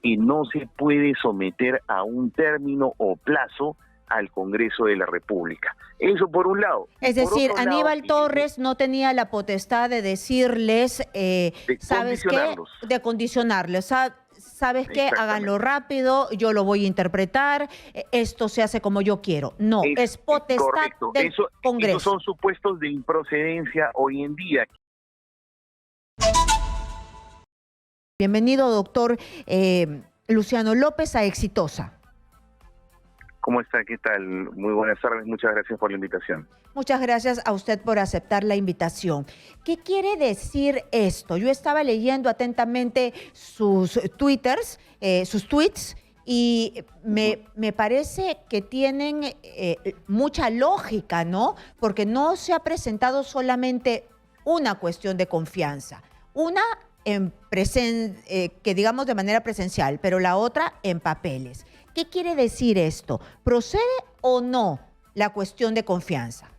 que no se puede someter a un término o plazo al Congreso de la República. Eso por un lado. Es decir, Aníbal Torres no tenía la potestad de decirles, ¿sabes qué? De condicionarlos. ¿Sabes qué? Háganlo rápido, yo lo voy a interpretar, esto se hace como yo quiero. No, es potestad del Congreso. Esos son supuestos de improcedencia hoy en día. Bienvenido, doctor Luciano López, a Exitosa. ¿Cómo está? ¿Qué tal? Muy buenas tardes. Muchas gracias por la invitación. Muchas gracias a usted por aceptar la invitación. ¿Qué quiere decir esto? Yo estaba leyendo atentamente sus tweets, y me parece que tienen mucha lógica, ¿no? Porque no se ha presentado solamente una cuestión de confianza. Una que digamos de manera presencial, pero la otra en papeles. ¿Qué quiere decir esto? ¿Procede o no la cuestión de confianza?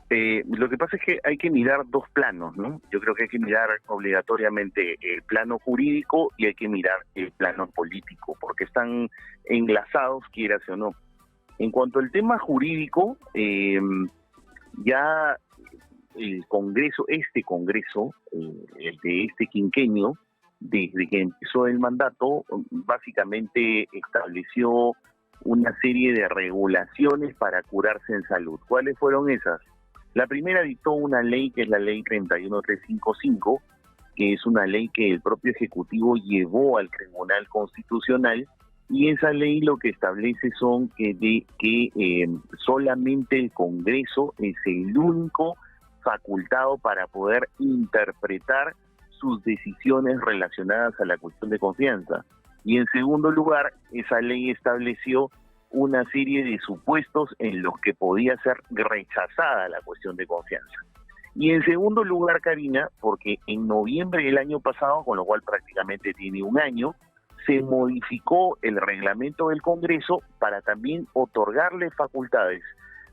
Lo que pasa es que hay que mirar dos planos, ¿no? Yo creo que hay que mirar obligatoriamente el plano jurídico y hay que mirar el plano político, porque están enlazados, quieras o no. En cuanto al tema jurídico, ya el Congreso, el de este quinquenio, desde que empezó el mandato, básicamente estableció una serie de regulaciones para curarse en salud. ¿Cuáles fueron esas? La primera dictó una ley que es la ley 31355, que es una ley que el propio Ejecutivo llevó al Tribunal Constitucional, y esa ley lo que establece son que solamente el Congreso es el único facultado para poder interpretar sus decisiones relacionadas a la cuestión de confianza. Y en segundo lugar, esa ley estableció una serie de supuestos en los que podía ser rechazada la cuestión de confianza. Y en segundo lugar, Karina, porque en noviembre del año pasado, con lo cual prácticamente tiene un año, se modificó el reglamento del Congreso para también otorgarle facultades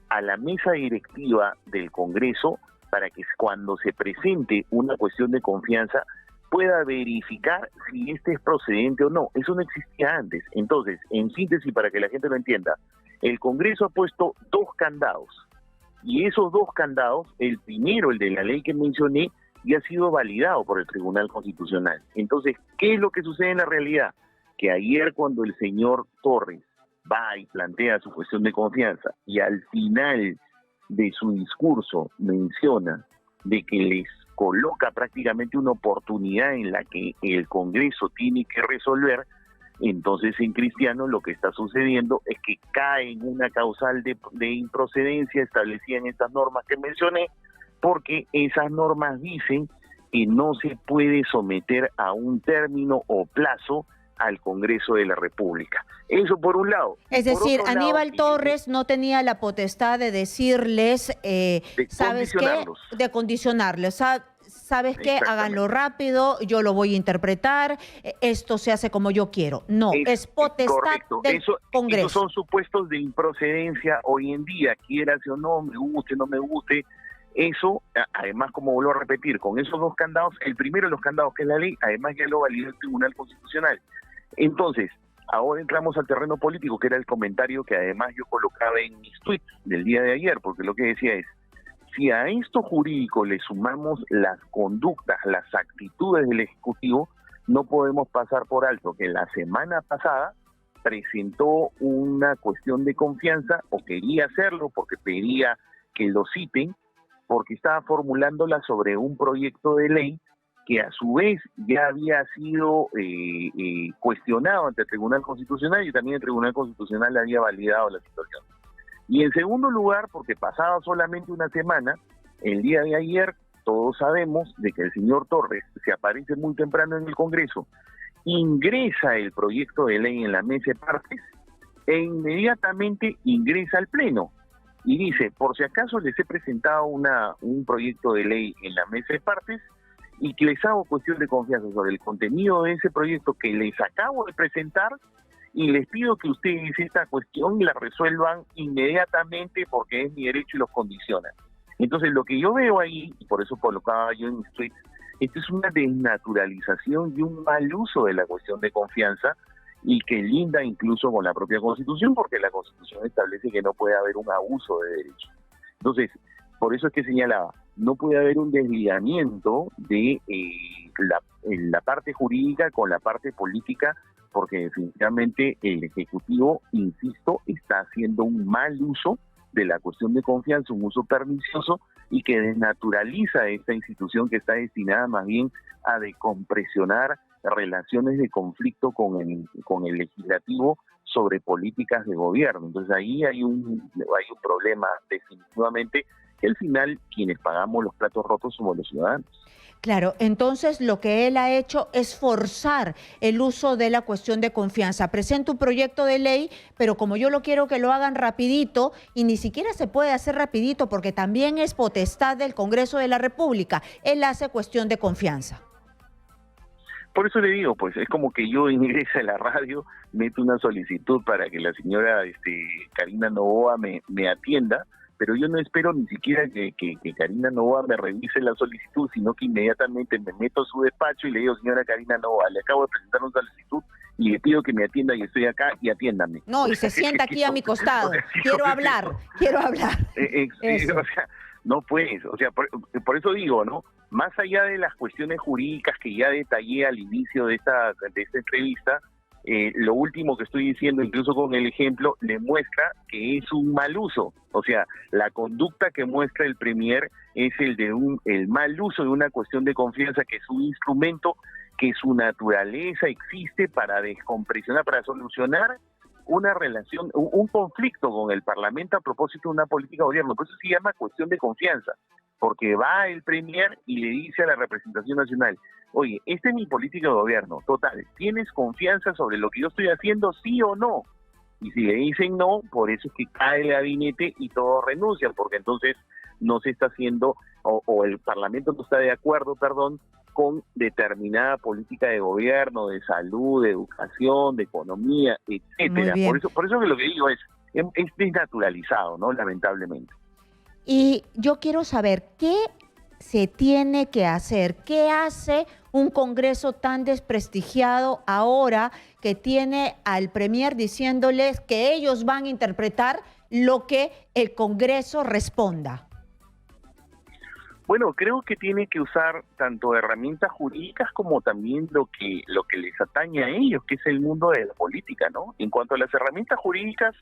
a la mesa directiva del Congreso para que cuando se presente una cuestión de confianza pueda verificar si este es procedente o no. Eso no existía antes. Entonces, en síntesis, para que la gente lo entienda, el Congreso ha puesto dos candados, y esos dos candados, el primero, el de la ley que mencioné, ya ha sido validado por el Tribunal Constitucional. Entonces, ¿qué es lo que sucede en la realidad? Que ayer, cuando el señor Torres va y plantea su cuestión de confianza, y al final de su discurso menciona de que les coloca prácticamente una oportunidad en la que el Congreso tiene que resolver, entonces en Cristiano lo que está sucediendo es que cae en una causal de improcedencia establecida en estas normas que mencioné, porque esas normas dicen que no se puede someter a un término o plazo al Congreso de la República. Eso por un lado. Es decir, Aníbal Torres no tenía la potestad de decirles, ¿sabes qué? De condicionarlos. ¿Sabes qué? Háganlo rápido, yo lo voy a interpretar, esto se hace como yo quiero. No, es potestad del Congreso. Esos son supuestos de improcedencia hoy en día, quieras o no, me guste, no me guste. Eso, además, como vuelvo a repetir, con esos dos candados, el primero de los candados, que es la ley, además ya lo validó el Tribunal Constitucional. Entonces, ahora entramos al terreno político, que era el comentario que además yo colocaba en mis tweets del día de ayer, porque lo que decía es, si a esto jurídico le sumamos las conductas, las actitudes del Ejecutivo, no podemos pasar por alto que la semana pasada presentó una cuestión de confianza, o quería hacerlo porque pedía que lo citen, porque estaba formulándola sobre un proyecto de ley que a su vez ya había sido cuestionado ante el Tribunal Constitucional, y también el Tribunal Constitucional había validado la situación. Y en segundo lugar, porque pasaba solamente una semana, el día de ayer todos sabemos de que el señor Torres se aparece muy temprano en el Congreso, ingresa el proyecto de ley en la mesa de partes e inmediatamente ingresa al Pleno. Y dice, por si acaso les he presentado un proyecto de ley en la mesa de partes y que les hago cuestión de confianza sobre el contenido de ese proyecto que les acabo de presentar, y les pido que ustedes esta cuestión la resuelvan inmediatamente porque es mi derecho y los condiciona. Entonces lo que yo veo ahí, y por eso colocaba yo en mis tweets, Esto es una desnaturalización y un mal uso de la cuestión de confianza, y que linda incluso con la propia Constitución, porque la Constitución establece que no puede haber un abuso de derechos. Entonces, por eso es que señalaba, no puede haber un desligamiento de la parte jurídica con la parte política, porque definitivamente el Ejecutivo, insisto, está haciendo un mal uso de la cuestión de confianza, un uso pernicioso, y que desnaturaliza esta institución que está destinada más bien a decompresionar relaciones de conflicto con el legislativo sobre políticas de gobierno. Entonces ahí hay un problema definitivamente, que al final quienes pagamos los platos rotos somos los ciudadanos. Claro, entonces lo que él ha hecho es forzar el uso de la cuestión de confianza. Presenta un proyecto de ley, pero como yo lo quiero que lo hagan rapidito, y ni siquiera se puede hacer rapidito porque también es potestad del Congreso de la República, él hace cuestión de confianza. Por eso le digo, pues es como que yo ingrese a la radio, meto una solicitud para que la señora Karina Noboa me atienda, pero yo no espero ni siquiera que Karina Noboa me revise la solicitud, sino que inmediatamente me meto a su despacho y le digo, señora Karina Noboa, le acabo de presentar una solicitud y le pido que me atienda y estoy acá y atiéndame. No, y se sienta aquí a mi costado. Quiero hablar. O sea, no pues, o sea, por eso digo, ¿no? Más allá de las cuestiones jurídicas que ya detallé al inicio de esta entrevista, lo último que estoy diciendo, incluso con el ejemplo, le muestra que es un mal uso. O sea, la conducta que muestra el Premier es el mal uso de una cuestión de confianza, que es un instrumento que su naturaleza existe para descompresionar, para solucionar una relación, un conflicto con el Parlamento a propósito de una política de gobierno. Por eso se llama cuestión de confianza, porque va el Premier y le dice a la representación nacional, oye, esta es mi política de gobierno, total, ¿tienes confianza sobre lo que yo estoy haciendo, sí o no? Y si le dicen no, por eso es que cae el gabinete y todos renuncian, porque entonces no se está haciendo, o el Parlamento no está de acuerdo, con determinada política de gobierno, de salud, de educación, de economía, etcétera. Por eso que lo que digo es desnaturalizado, ¿no? Lamentablemente. Y yo quiero saber qué se tiene que hacer, qué hace un Congreso tan desprestigiado ahora que tiene al Premier diciéndoles que ellos van a interpretar lo que el Congreso responda. Bueno, creo que tiene que usar tanto herramientas jurídicas como también lo que les atañe a ellos, que es el mundo de la política, ¿no? En cuanto a las herramientas jurídicas,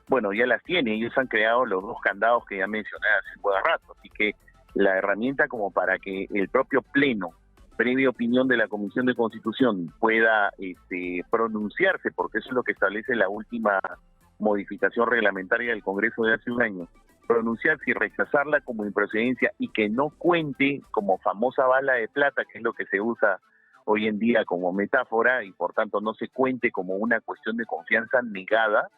bueno, ya las tiene, ellos han creado los dos candados que ya mencioné hace un buen rato, así que la herramienta como para que el propio Pleno, previa opinión de la Comisión de Constitución, pueda pronunciarse, porque eso es lo que establece la última modificación reglamentaria del Congreso de hace un año, pronunciarse y rechazarla como improcedencia y que no cuente como famosa bala de plata, que es lo que se usa hoy en día como metáfora, y por tanto no se cuente como una cuestión de confianza negada,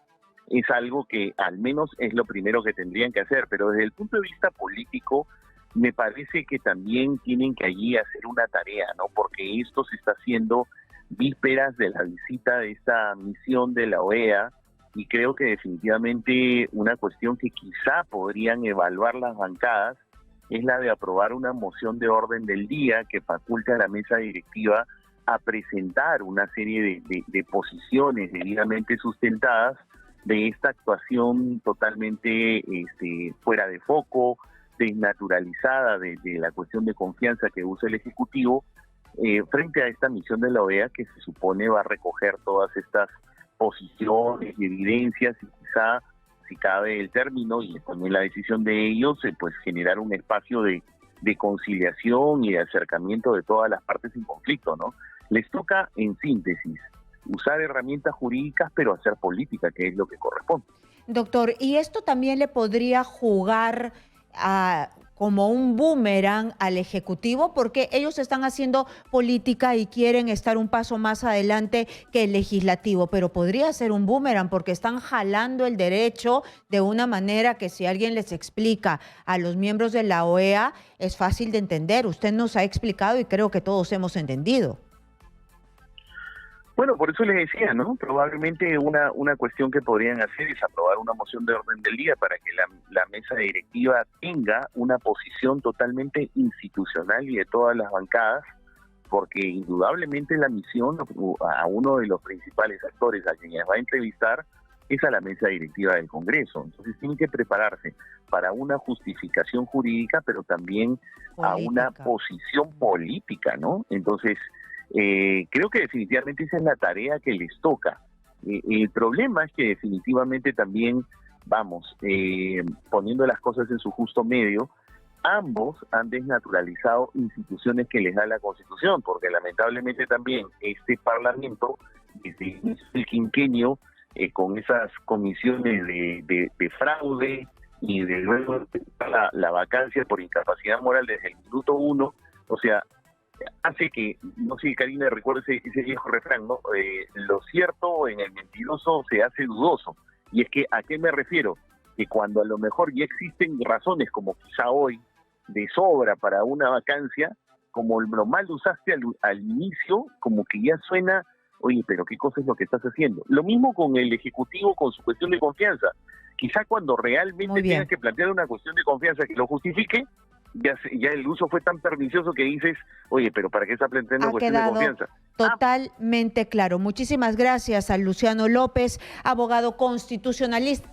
es algo que al menos es lo primero que tendrían que hacer. Pero desde el punto de vista político, me parece que también tienen que allí hacer una tarea, ¿no? Porque esto se está haciendo vísperas de la visita de esta misión de la OEA, y creo que definitivamente una cuestión que quizá podrían evaluar las bancadas es la de aprobar una moción de orden del día que faculte a la mesa directiva a presentar una serie de posiciones debidamente sustentadas de esta actuación totalmente fuera de foco, desnaturalizada de la cuestión de confianza que usa el Ejecutivo frente a esta misión de la OEA, que se supone va a recoger todas estas posiciones y evidencias, y quizá, si cabe el término y también la decisión de ellos, pues generar un espacio de conciliación y de acercamiento de todas las partes en conflicto, ¿no? Les toca, en síntesis, usar herramientas jurídicas, pero hacer política, que es lo que corresponde. Doctor, ¿y esto también le podría jugar como un boomerang al Ejecutivo? Porque ellos están haciendo política y quieren estar un paso más adelante que el Legislativo, pero podría ser un boomerang porque están jalando el derecho de una manera que, si alguien les explica a los miembros de la OEA, es fácil de entender. Usted nos ha explicado y creo que todos hemos entendido. Bueno, por eso les decía, ¿no? Probablemente una cuestión que podrían hacer es aprobar una moción de orden del día para que la mesa directiva tenga una posición totalmente institucional y de todas las bancadas, porque indudablemente la misión a uno de los principales actores a quienes va a entrevistar es a la mesa directiva del Congreso. Entonces tienen que prepararse para una justificación jurídica, pero también a una posición política, ¿no? Entonces, creo que definitivamente esa es la tarea que les toca. El problema es que definitivamente también, poniendo las cosas en su justo medio, ambos han desnaturalizado instituciones que les da la Constitución, porque lamentablemente también este Parlamento, desde el quinquenio, con esas comisiones de fraude y de luego la vacancia por incapacidad moral desde el minuto 1, o sea, hace que, no sé, Karina, recuerda ese viejo refrán, ¿no? Lo cierto en el mentiroso se hace dudoso. Y es que, ¿a qué me refiero? Que cuando a lo mejor ya existen razones, como quizá hoy, de sobra para una vacancia, como lo mal usaste al inicio, como que ya suena, oye, pero ¿qué cosa es lo que estás haciendo? Lo mismo con el Ejecutivo, con su cuestión de confianza. Quizá cuando realmente tengas que plantear una cuestión de confianza que lo justifique, ya el uso fue tan pernicioso que dices, oye, pero ¿para qué está planteando cuestión de confianza? Totalmente claro. Muchísimas gracias a Luciano López, abogado constitucionalista.